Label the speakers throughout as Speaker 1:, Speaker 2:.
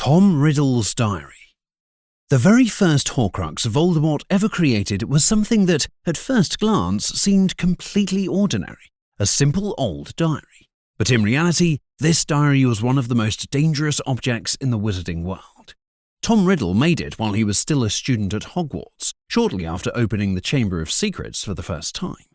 Speaker 1: Tom Riddle's diary. The very first Horcrux Voldemort ever created was something that, at first glance, seemed completely ordinary, a simple old diary. But in reality, this diary was one of the most dangerous objects in the wizarding world. Tom Riddle made it while he was still a student at Hogwarts, shortly after opening the Chamber of Secrets for the first time.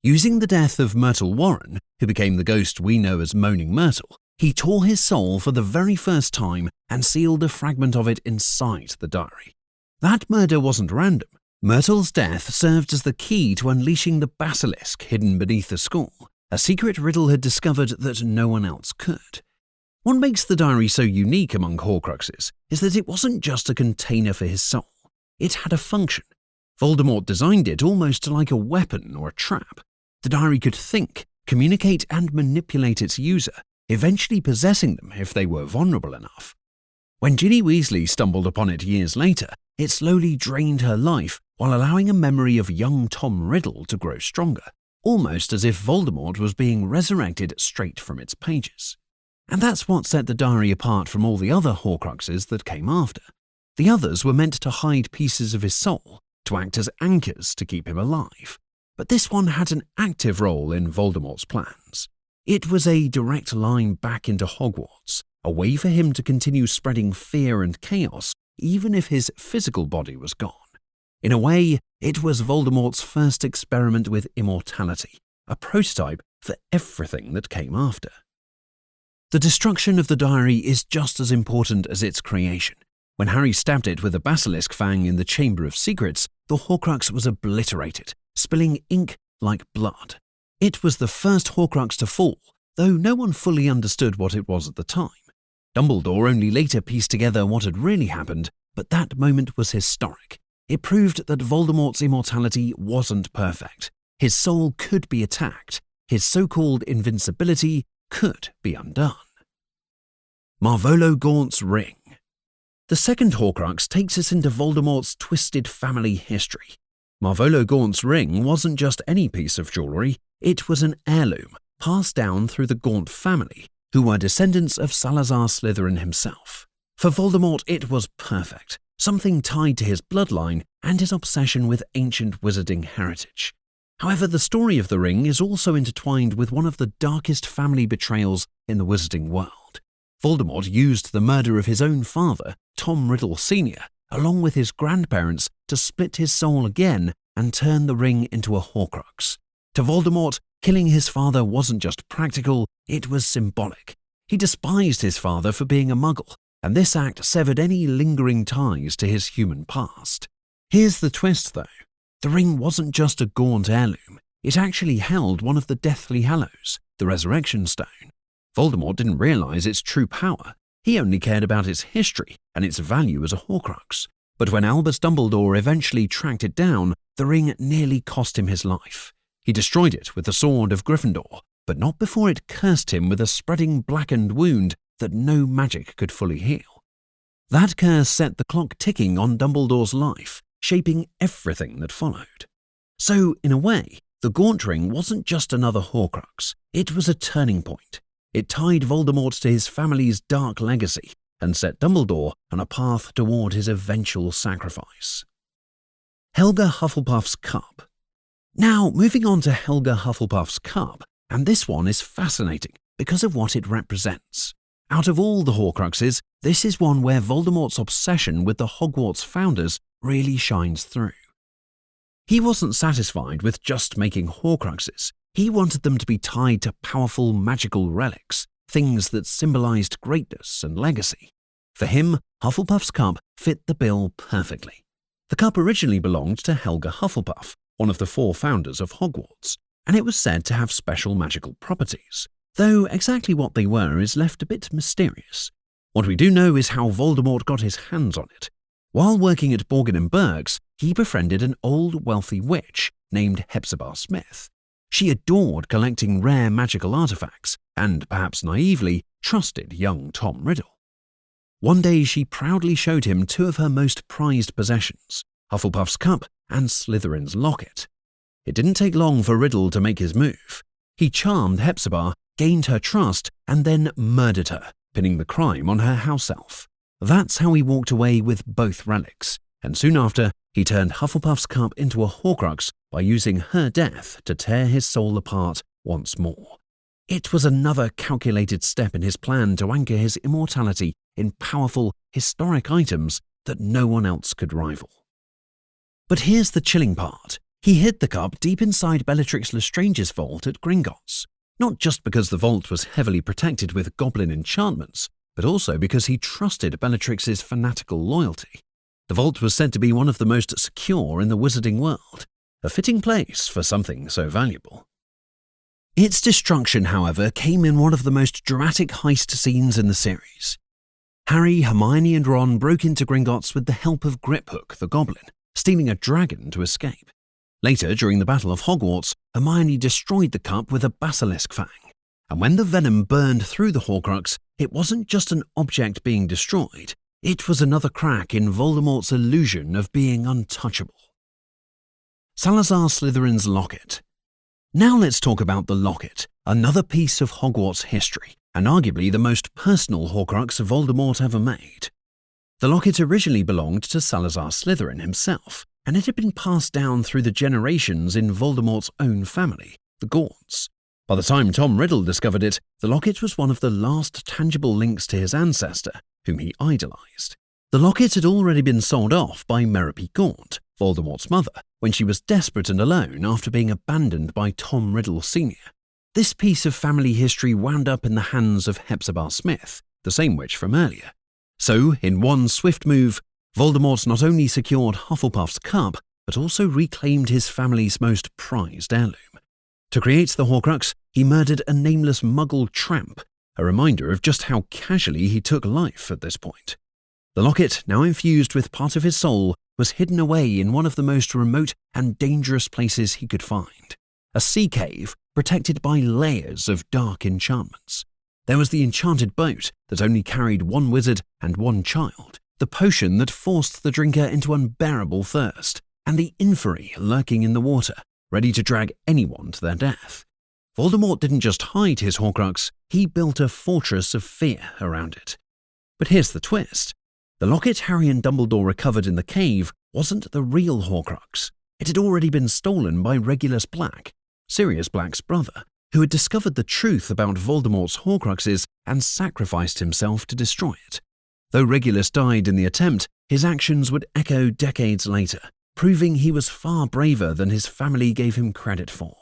Speaker 1: Using the death of Myrtle Warren, who became the ghost we know as Moaning Myrtle, he tore his soul for the very first time and sealed a fragment of it inside the diary. That murder wasn't random. Myrtle's death served as the key to unleashing the basilisk hidden beneath the school, a secret Riddle had discovered that no one else could. What makes the diary so unique among Horcruxes is that it wasn't just a container for his soul. It had a function. Voldemort designed it almost like a weapon or a trap. The diary could think, communicate, and manipulate its user, eventually possessing them if they were vulnerable enough. When Ginny Weasley stumbled upon it years later, it slowly drained her life while allowing a memory of young Tom Riddle to grow stronger, almost as if Voldemort was being resurrected straight from its pages. And that's what set the diary apart from all the other Horcruxes that came after. The others were meant to hide pieces of his soul, to act as anchors to keep him alive. But this one had an active role in Voldemort's plans. It was a direct line back into Hogwarts, a way for him to continue spreading fear and chaos even if his physical body was gone. In a way, it was Voldemort's first experiment with immortality, a prototype for everything that came after. The destruction of the diary is just as important as its creation. When Harry stabbed it with a basilisk fang in the Chamber of Secrets, the Horcrux was obliterated, spilling ink like blood. It was the first Horcrux to fall, though no one fully understood what it was at the time. Dumbledore only later pieced together what had really happened, but that moment was historic. It proved that Voldemort's immortality wasn't perfect. His soul could be attacked. His so-called invincibility could be undone. Marvolo Gaunt's ring. The second Horcrux takes us into Voldemort's twisted family history. Marvolo Gaunt's ring wasn't just any piece of jewellery, it was an heirloom passed down through the Gaunt family, who were descendants of Salazar Slytherin himself. For Voldemort, it was perfect, something tied to his bloodline and his obsession with ancient wizarding heritage. However, the story of the ring is also intertwined with one of the darkest family betrayals in the wizarding world. Voldemort used the murder of his own father, Tom Riddle Sr., along with his grandparents, to split his soul again and turn the ring into a Horcrux. To Voldemort, killing his father wasn't just practical, it was symbolic. He despised his father for being a muggle, and this act severed any lingering ties to his human past. Here's the twist, though. The ring wasn't just a Gaunt heirloom. It actually held one of the Deathly Hallows, the Resurrection Stone. Voldemort didn't realize its true power. He only cared about its history and its value as a Horcrux. But when Albus Dumbledore eventually tracked it down, the ring nearly cost him his life. He destroyed it with the sword of Gryffindor, but not before it cursed him with a spreading blackened wound that no magic could fully heal. That curse set the clock ticking on Dumbledore's life, shaping everything that followed. So, in a way, the Gaunt ring wasn't just another Horcrux. It was a turning point. It tied Voldemort to his family's dark legacy and set Dumbledore on a path toward his eventual sacrifice. Helga Hufflepuff's Cup. Now, moving on to Helga Hufflepuff's Cup, and this one is fascinating because of what it represents. Out of all the Horcruxes, this is one where Voldemort's obsession with the Hogwarts founders really shines through. He wasn't satisfied with just making Horcruxes. He wanted them to be tied to powerful magical relics, things that symbolized greatness and legacy. For him, Hufflepuff's cup fit the bill perfectly. The cup originally belonged to Helga Hufflepuff, one of the 4 founders of Hogwarts, and it was said to have special magical properties, though exactly what they were is left a bit mysterious. What we do know is how Voldemort got his hands on it. While working at Borgin and Burke's, he befriended an old wealthy witch named Hepzibah Smith. She adored collecting rare magical artifacts and, perhaps naively, trusted young Tom Riddle. One day she proudly showed him 2 of her most prized possessions, Hufflepuff's cup and Slytherin's locket. It didn't take long for Riddle to make his move. He charmed Hepzibah, gained her trust, and then murdered her, pinning the crime on her house elf. That's how he walked away with both relics, and soon after, he turned Hufflepuff's cup into a Horcrux by using her death to tear his soul apart once more. It was another calculated step in his plan to anchor his immortality in powerful, historic items that no one else could rival. But here's the chilling part. He hid the cup deep inside Bellatrix Lestrange's vault at Gringotts, not just because the vault was heavily protected with goblin enchantments, but also because he trusted Bellatrix's fanatical loyalty. The vault was said to be one of the most secure in the wizarding world, a fitting place for something so valuable. Its destruction, however, came in one of the most dramatic heist scenes in the series. Harry, Hermione and Ron broke into Gringotts with the help of Griphook the Goblin, stealing a dragon to escape. Later, during the Battle of Hogwarts, Hermione destroyed the cup with a basilisk fang, and when the venom burned through the Horcrux, it wasn't just an object being destroyed, it was another crack in Voldemort's illusion of being untouchable. Salazar Slytherin's locket. Now let's talk about the locket, another piece of Hogwarts history, and arguably the most personal Horcrux Voldemort ever made. The locket originally belonged to Salazar Slytherin himself, and it had been passed down through the generations in Voldemort's own family, the Gaunts. By the time Tom Riddle discovered it, the locket was one of the last tangible links to his ancestor, whom he idolized. The locket had already been sold off by Merrippy Gaunt, Voldemort's mother, when she was desperate and alone after being abandoned by Tom Riddle Sr. This piece of family history wound up in the hands of Hepzibah Smith, the same witch from earlier. So, in one swift move, Voldemort not only secured Hufflepuff's cup, but also reclaimed his family's most prized heirloom. To create the Horcrux, he murdered a nameless Muggle tramp, a reminder of just how casually he took life at this point. The locket, now infused with part of his soul, was hidden away in one of the most remote and dangerous places he could find, a sea cave protected by layers of dark enchantments. There was the enchanted boat that only carried one wizard and one child, the potion that forced the drinker into unbearable thirst, and the inferi lurking in the water, ready to drag anyone to their death. Voldemort didn't just hide his Horcrux, he built a fortress of fear around it. But here's the twist. The locket Harry and Dumbledore recovered in the cave wasn't the real Horcrux. It had already been stolen by Regulus Black, Sirius Black's brother, who had discovered the truth about Voldemort's Horcruxes and sacrificed himself to destroy it. Though Regulus died in the attempt, his actions would echo decades later, proving he was far braver than his family gave him credit for.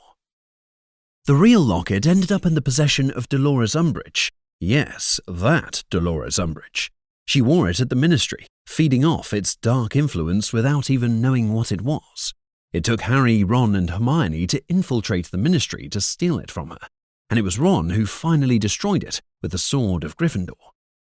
Speaker 1: The real locket ended up in the possession of Dolores Umbridge. Yes, that Dolores Umbridge. She wore it at the Ministry, feeding off its dark influence without even knowing what it was. It took Harry, Ron and Hermione to infiltrate the Ministry to steal it from her, and it was Ron who finally destroyed it with the Sword of Gryffindor.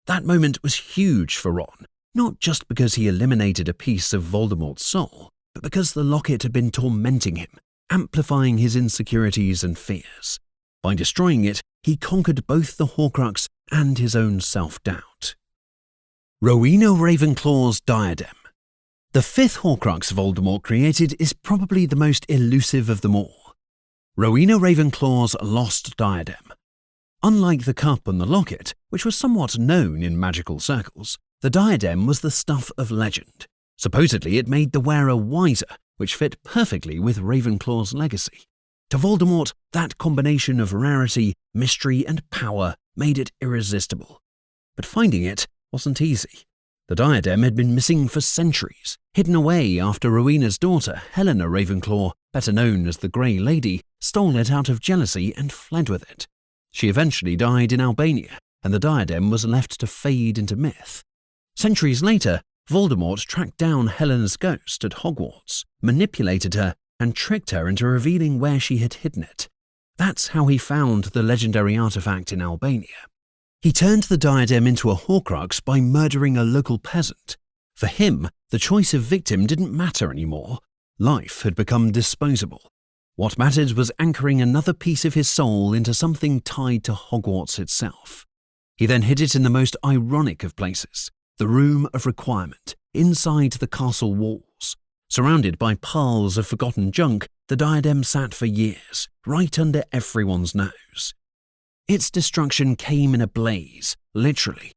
Speaker 1: That moment was huge for Ron, not just because he eliminated a piece of Voldemort's soul, but because the locket had been tormenting him, amplifying his insecurities and fears. By destroying it, he conquered both the Horcrux and his own self-doubt. Rowena Ravenclaw's diadem. The fifth Horcrux Voldemort created is probably the most elusive of them all. Rowena Ravenclaw's lost diadem. Unlike the cup and the locket, which was somewhat known in magical circles, the diadem was the stuff of legend. Supposedly it made the wearer wiser, which fit perfectly with Ravenclaw's legacy. To Voldemort, that combination of rarity, mystery and power made it irresistible. But finding it wasn't easy. The diadem had been missing for centuries, hidden away after Rowena's daughter, Helena Ravenclaw, better known as the Grey Lady, stole it out of jealousy and fled with it. She eventually died in Albania, and the diadem was left to fade into myth. Centuries later, Voldemort tracked down Helena's ghost at Hogwarts, manipulated her, and tricked her into revealing where she had hidden it. That's how he found the legendary artifact in Albania. He turned the diadem into a Horcrux by murdering a local peasant. For him, the choice of victim didn't matter anymore. Life had become disposable. What mattered was anchoring another piece of his soul into something tied to Hogwarts itself. He then hid it in the most ironic of places, the Room of Requirement, inside the castle walls. Surrounded by piles of forgotten junk, the diadem sat for years, right under everyone's nose. Its destruction came in a blaze, literally.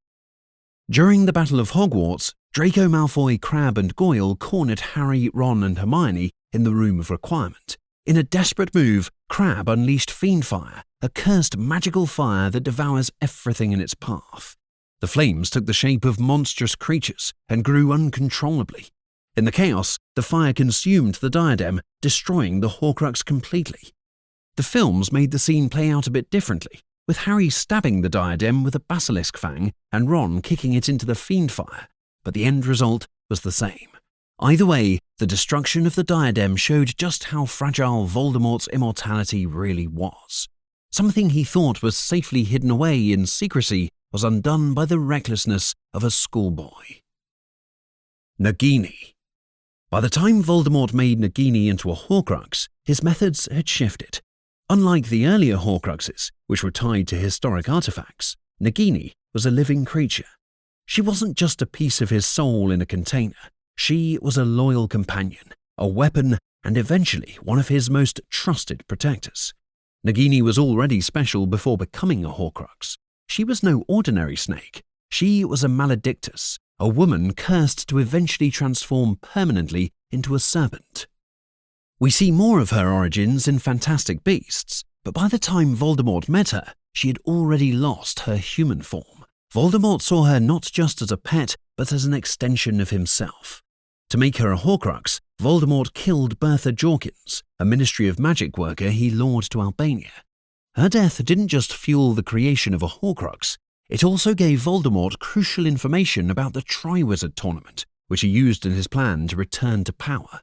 Speaker 1: During the Battle of Hogwarts, Draco Malfoy, Crabbe and Goyle cornered Harry, Ron and Hermione in the Room of Requirement. In a desperate move, Crabbe unleashed Fiendfire, a cursed magical fire that devours everything in its path. The flames took the shape of monstrous creatures and grew uncontrollably. In the chaos, the fire consumed the diadem, destroying the Horcrux completely. The films made the scene play out a bit differently, with Harry stabbing the diadem with a basilisk fang and Ron kicking it into the Fiendfire, but the end result was the same. Either way, the destruction of the diadem showed just how fragile Voldemort's immortality really was. Something he thought was safely hidden away in secrecy was undone by the recklessness of a schoolboy. Nagini. By the time Voldemort made Nagini into a Horcrux, his methods had shifted. Unlike the earlier Horcruxes, which were tied to historic artifacts, Nagini was a living creature. She wasn't just a piece of his soul in a container. She was a loyal companion, a weapon, and eventually one of his most trusted protectors. Nagini was already special before becoming a Horcrux. She was no ordinary snake. She was a Maledictus, a woman cursed to eventually transform permanently into a serpent. We see more of her origins in Fantastic Beasts, but by the time Voldemort met her, she had already lost her human form. Voldemort saw her not just as a pet, but as an extension of himself. To make her a Horcrux, Voldemort killed Bertha Jorkins, a Ministry of Magic worker he lured to Albania. Her death didn't just fuel the creation of a Horcrux, it also gave Voldemort crucial information about the Triwizard Tournament, which he used in his plan to return to power.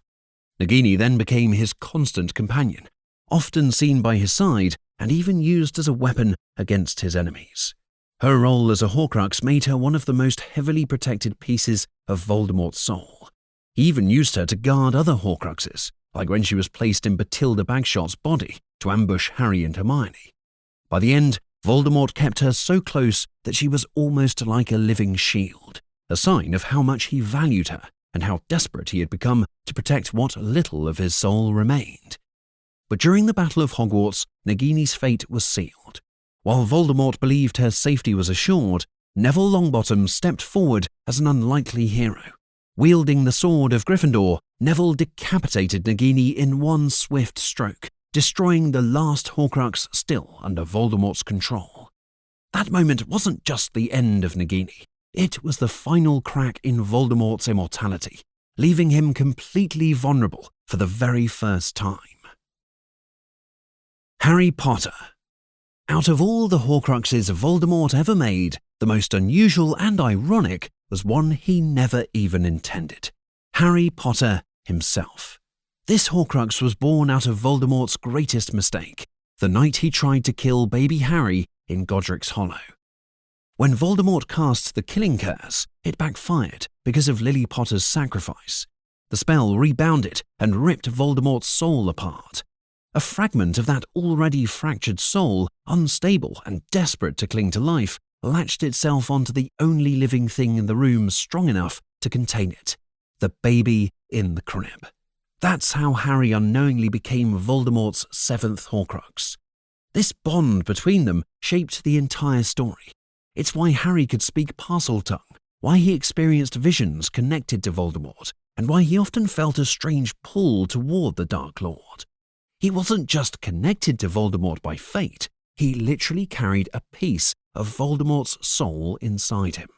Speaker 1: Nagini then became his constant companion, often seen by his side and even used as a weapon against his enemies. Her role as a Horcrux made her one of the most heavily protected pieces of Voldemort's soul. He even used her to guard other Horcruxes, like when she was placed in Bathilda Bagshot's body to ambush Harry and Hermione. By the end, Voldemort kept her so close that she was almost like a living shield, a sign of how much he valued her and how desperate he had become to protect what little of his soul remained. But during the Battle of Hogwarts, Nagini's fate was sealed. While Voldemort believed her safety was assured, Neville Longbottom stepped forward as an unlikely hero. Wielding the sword of Gryffindor, Neville decapitated Nagini in one swift stroke, destroying the last Horcrux still under Voldemort's control. That moment wasn't just the end of Nagini. It was the final crack in Voldemort's immortality, leaving him completely vulnerable for the very first time. Harry Potter. Out of all the Horcruxes Voldemort ever made, the most unusual and ironic was one he never even intended: Harry Potter himself. This Horcrux was born out of Voldemort's greatest mistake, the night he tried to kill baby Harry in Godric's Hollow. When Voldemort cast the Killing Curse, it backfired because of Lily Potter's sacrifice. The spell rebounded and ripped Voldemort's soul apart. A fragment of that already fractured soul, unstable and desperate to cling to life, latched itself onto the only living thing in the room strong enough to contain it: the baby in the crib. That's how Harry unknowingly became Voldemort's seventh Horcrux. This bond between them shaped the entire story. It's why Harry could speak Parseltongue, why he experienced visions connected to Voldemort, and why he often felt a strange pull toward the Dark Lord. He wasn't just connected to Voldemort by fate, he literally carried a piece of Voldemort's soul inside him.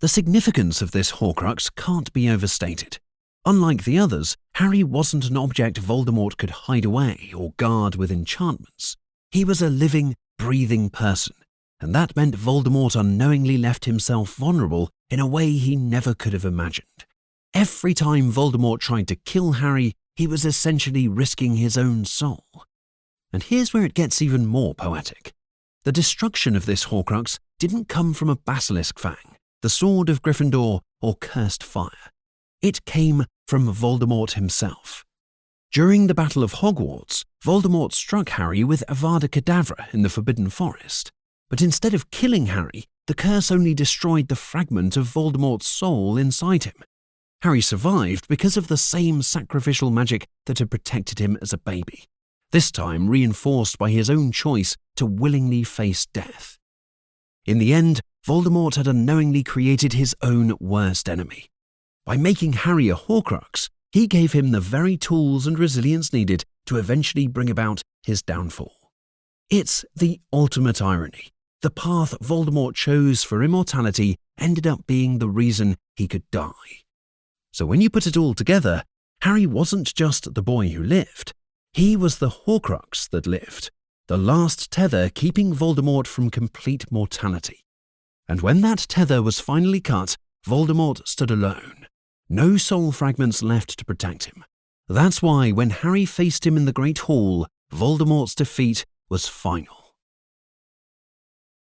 Speaker 1: The significance of this Horcrux can't be overstated. Unlike the others, Harry wasn't an object Voldemort could hide away or guard with enchantments. He was a living, breathing person, and that meant Voldemort unknowingly left himself vulnerable in a way he never could have imagined. Every time Voldemort tried to kill Harry, he was essentially risking his own soul. And here's where it gets even more poetic. The destruction of this Horcrux didn't come from a basilisk fang, the sword of Gryffindor, or cursed fire. It came from Voldemort himself. During the Battle of Hogwarts, Voldemort struck Harry with Avada Kedavra in the Forbidden Forest. But instead of killing Harry, the curse only destroyed the fragment of Voldemort's soul inside him. Harry survived because of the same sacrificial magic that had protected him as a baby, this time reinforced by his own choice to willingly face death. In the end, Voldemort had unknowingly created his own worst enemy. By making Harry a Horcrux, he gave him the very tools and resilience needed to eventually bring about his downfall. It's the ultimate irony. The path Voldemort chose for immortality ended up being the reason he could die. So when you put it all together, Harry wasn't just the boy who lived. He was the Horcrux that lived, the last tether keeping Voldemort from complete mortality. And when that tether was finally cut, Voldemort stood alone. No soul fragments left to protect him. That's why when Harry faced him in the Great Hall, Voldemort's defeat was final.